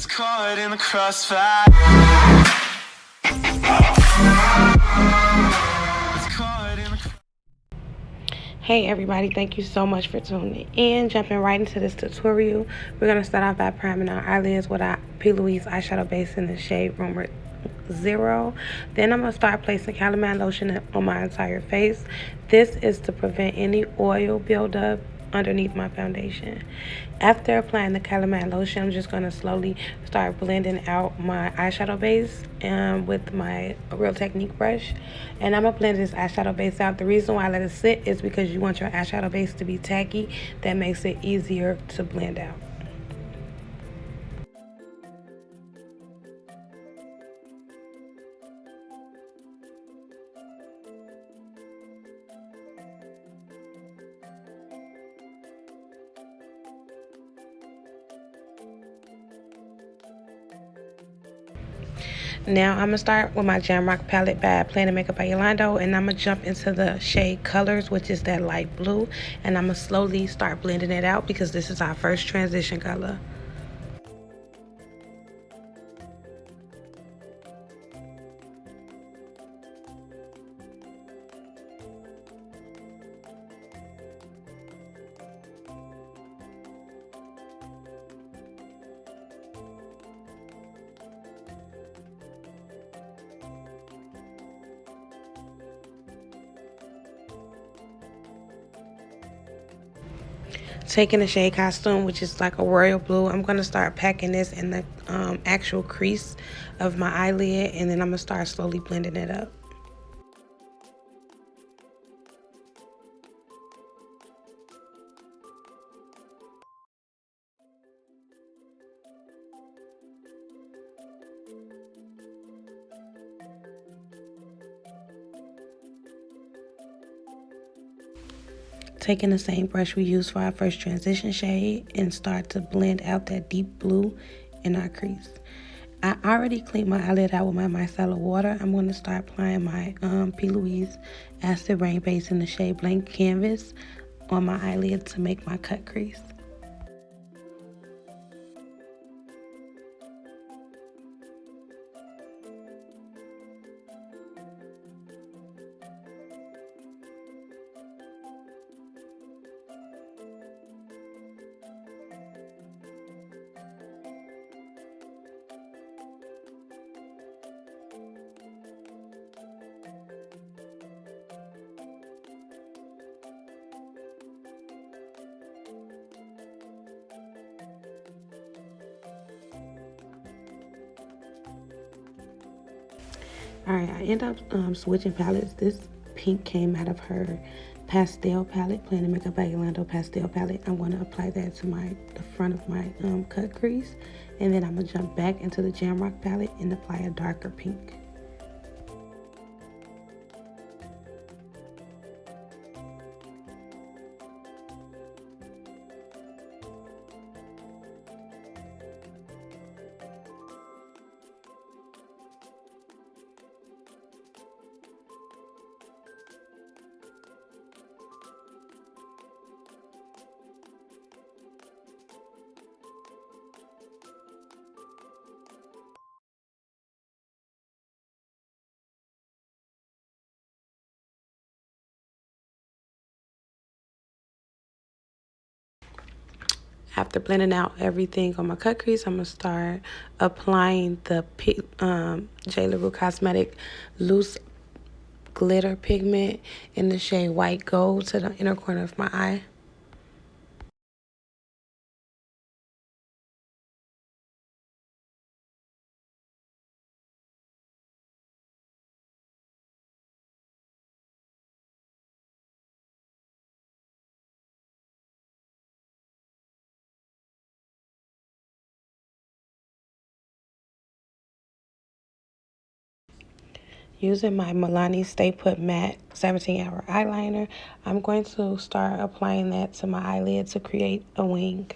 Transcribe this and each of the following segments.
Caught in the crossfire. Hey everybody, thank you so much for tuning in. Jumping right into this tutorial, we're going to start off by priming our eyelids with our P. Louise eyeshadow base in the shade Rumor 0. Then I'm going to start placing calamine lotion on my entire face. This is to prevent any oil buildup underneath my foundation. After applying the calamine lotion, I'm just going to slowly start blending out my eyeshadow base with my Real Technique brush. And I'm going to blend this eyeshadow base out. The reason why I let it sit is because you want your eyeshadow base to be tacky. That makes it easier to blend out. Now I'm going to start with my Jamrock palette by Planet Makeup by Yolando, and I'm going to jump into the shade Colors, which is that light blue, and I'm going to slowly start blending it out because this is our first transition color. Taking the shade Costume, which is like a royal blue, I'm going to start packing this in the actual crease of my eyelid, and then I'm going to start slowly blending it up. Taking the same brush we used for our first transition shade and start to blend out that deep blue in our crease. I already cleaned my eyelid out with my micellar water. I'm going to start applying my P. Louise Acid Rain base in the shade Blank Canvas on my eyelid to make my cut crease. Alright, I end up switching palettes. This pink came out of her pastel palette, Planet Makeup by Yolando pastel palette. I'm going to apply that to the front of my cut crease, and then I'm going to jump back into the Jamrock palette and apply a darker pink. After blending out everything on my cut crease, I'm going to start applying the J. LaRue Cosmetic Loose Glitter Pigment in the shade White Gold to the inner corner of my eye. Using my Milani Stay Put Matte 17-hour eyeliner, I'm going to start applying that to my eyelid to create a wing.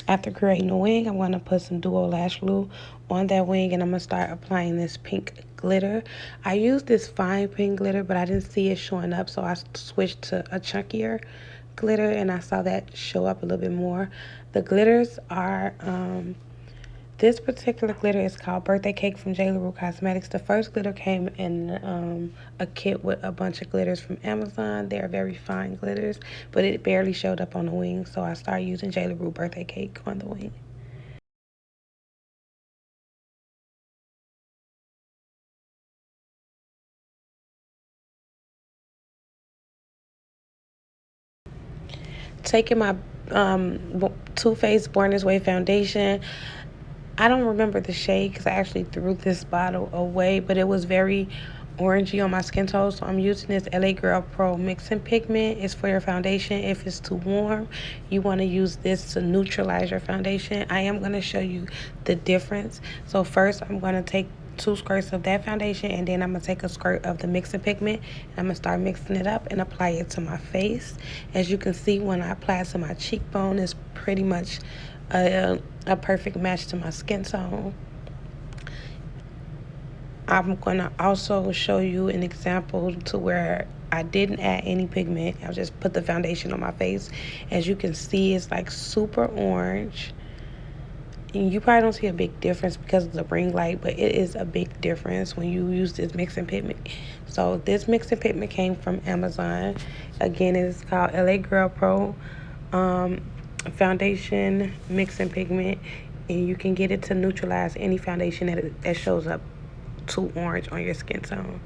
After creating the wing, I'm going to put some Duo Lash Glue on that wing, and I'm going to start applying this pink glitter. I used this fine pink glitter, but I didn't see it showing up, so I switched to a chunkier glitter, and I saw that show up a little bit more. The glitters are this particular glitter is called Birthday Cake from J. LaRue Cosmetics. The first glitter came in a kit with a bunch of glitters from Amazon. They're very fine glitters, but it barely showed up on the wing, so I started using J. LaRue Birthday Cake on the wing. Taking my Too Faced Born This Way foundation. I don't remember the shade because I actually threw this bottle away, but it was very orangey on my skin tone. So I'm using this LA Girl Pro Mixing Pigment. It's for your foundation. If it's too warm, you want to use this to neutralize your foundation. I am going to show you the difference. So first, I'm going to take 2 squirts of that foundation, and then I'm going to take a squirt of the mixing pigment, and I'm going to start mixing it up and apply it to my face. As you can see, when I apply it to my cheekbone, it's pretty much a perfect match to my skin tone. I'm going to also show you an example to where I didn't add any pigment. I just put the foundation on my face. As you can see, it's like super orange. And you probably don't see a big difference because of the ring light, but it is a big difference when you use this mixing pigment. So this mixing pigment came from Amazon. Again, it's called LA Girl Pro Foundation Mixing Pigment, and you can get it to neutralize any foundation that shows up too orange on your skin tone.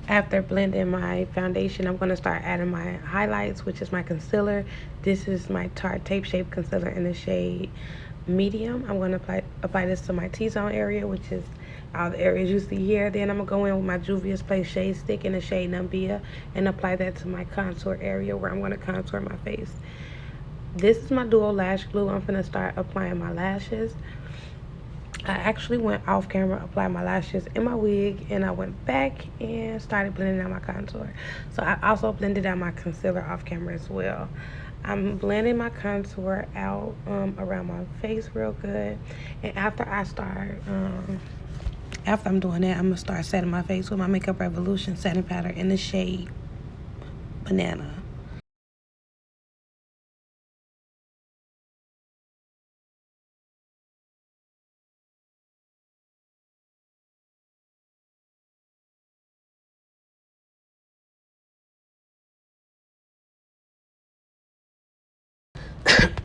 After blending my foundation, I'm going to start adding my highlights, which is my concealer. This is my Tarte Tape Shape Concealer in the shade Medium. I'm going to apply this to my T-zone area, which is all the areas you see here. Then I'm going to go in with my Juvia's Place Shade Stick in the shade Numbia and apply that to my contour area where I'm going to contour my face. This is my Duo Lash Glue. I'm going to start applying my lashes. I actually went off camera, applied my lashes in my wig, and I went back and started blending out my contour. So I also blended out my concealer off camera as well. I'm blending my contour out around my face real good. And after I'm doing that, I'm going to start setting my face with my Makeup Revolution setting powder in the shade Banana.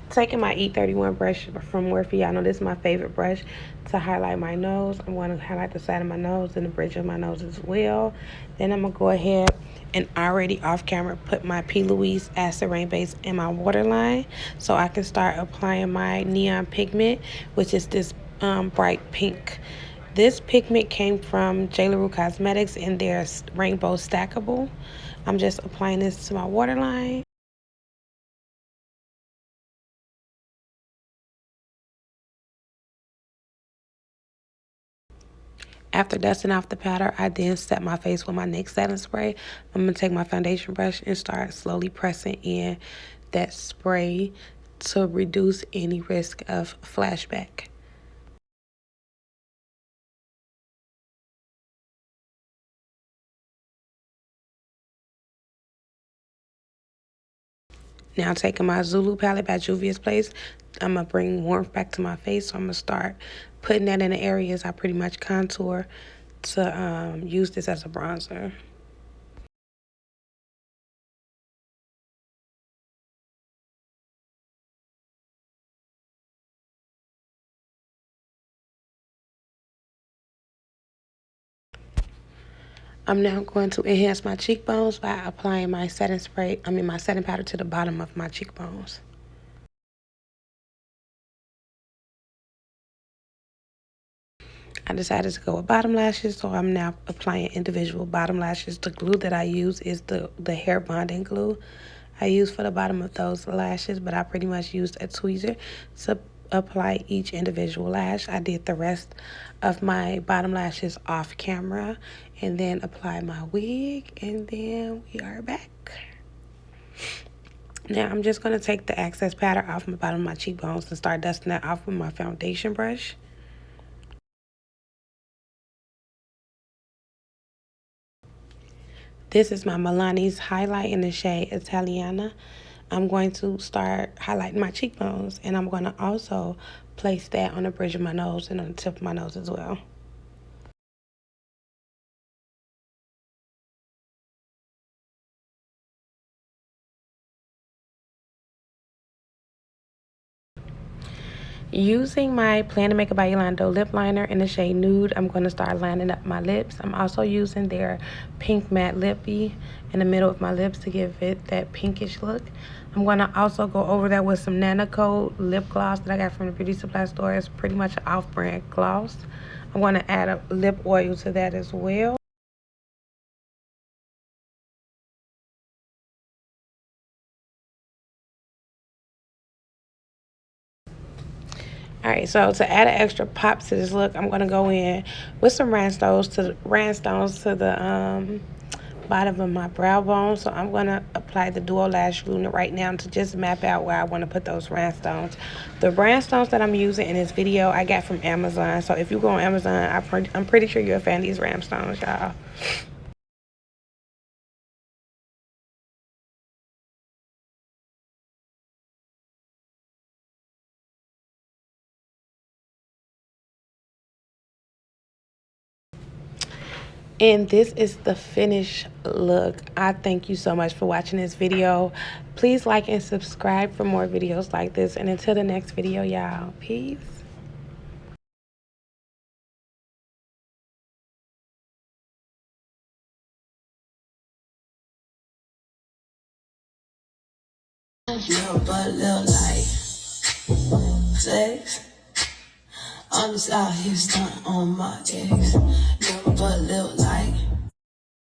Taking my E31 brush from Morphe. I know this is my favorite brush to highlight my nose. I'm going to highlight the side of my nose and the bridge of my nose as well. Then I'm going to go ahead and already off camera put my P. Louise Acid Rain Base in my waterline so I can start applying my neon pigment, which is this bright pink. This pigment came from J. LaRue Cosmetics and their Rainbow Stackable. I'm just applying this to my waterline. After dusting off the powder, I then set my face with my NYX setting spray. I'm going to take my foundation brush and start slowly pressing in that spray to reduce any risk of flashback. Now taking my Zulu palette by Juvia's Place, I'm going to bring warmth back to my face. So I'm going to start putting that in the areas I pretty much contour to use this as a bronzer. I'm now going to enhance my cheekbones by applying my my setting powder to the bottom of my cheekbones. I decided to go with bottom lashes, so I'm now applying individual bottom lashes. The glue that I use is the hair bonding glue I use for the bottom of those lashes, but I pretty much used a tweezer to apply each individual lash. I did the rest of my bottom lashes off camera and then apply my wig, and then we are back. Now I'm just going to take the excess powder off the bottom of my cheekbones and start dusting that off with my foundation brush. This is my Milani's highlight in the shade Italiana. I'm going to start highlighting my cheekbones, and I'm going to also place that on the bridge of my nose and on the tip of my nose as well. Using my Plan to Make It by Yolando lip liner in the shade Nude, I'm going to start lining up my lips. I'm also using their pink matte lippy in the middle of my lips to give it that pinkish look. I'm going to also go over that with some Nana Coat lip gloss that I got from the beauty supply store. It's pretty much an off-brand gloss. I'm going to add a lip oil to that as well. Alright, so to add an extra pop to this look, I'm going to go in with some rhinestones to the bottom of my brow bone. So I'm going to apply the Duo Lash Glue right now to just map out where I want to put those rhinestones. The rhinestones that I'm using in this video, I got from Amazon. So if you go on Amazon, I'm pretty sure you'll find these rhinestones, y'all. And this is the finished look. I thank you so much for watching this video. Please like and subscribe for more videos like this. And until the next video, y'all, peace. But little like flex. I'm just out here stunting on my ex. Never but little like